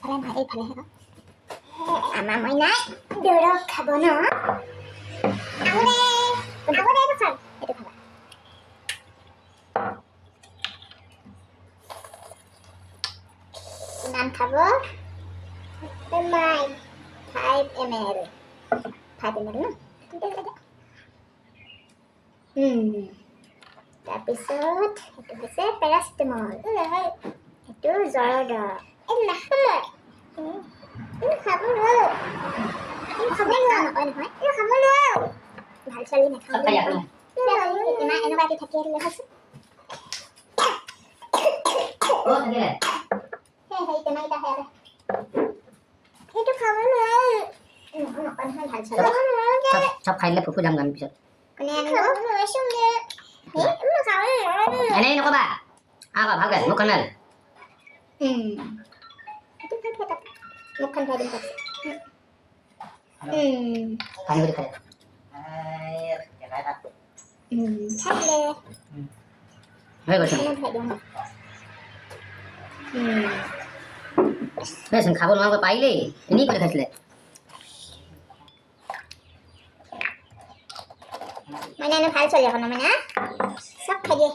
ভালে নহয় এইফালেহে আকৌ আমাৰ মইনাই দৌৰক খাব ন আগতে এইটো খাম এইটো খাবা কিমান খাব 5 ml 5 ml ন তাৰপিছত এইটো হৈছে পেৰাচিটামল এইটো জ্বৰৰ দৰৱ এইটো নাখায় খাব নোৱাৰো খাব নোৱাৰো নকয় নহয় এইটো খাব নোৱাৰো ভাল ছোৱালী নাখাওঁ এনেকুৱাকে থাকি আহিলে হৈছে সেই টেমাইটা হেৰে সেইটো খাব নোৱাৰো নকয় নহয় ভাল ছোৱালী सब खाई ले फुफु जाम गामी पिছত কোনে আনিব নোৱাৰিছো নে এই মই খাব নোৱাৰো এনেই নকবা আগা ভালকে মুখখন মেল itu kan kata bukan dari kata পানী বুলি খাই চালে হৈ গৈছে বেচোন খাব নোৱাৰিব পাৰিলেই এনেই কৰি খাইছিলে মানে ভাল চলি এখন মানে চব খাই দিয়ে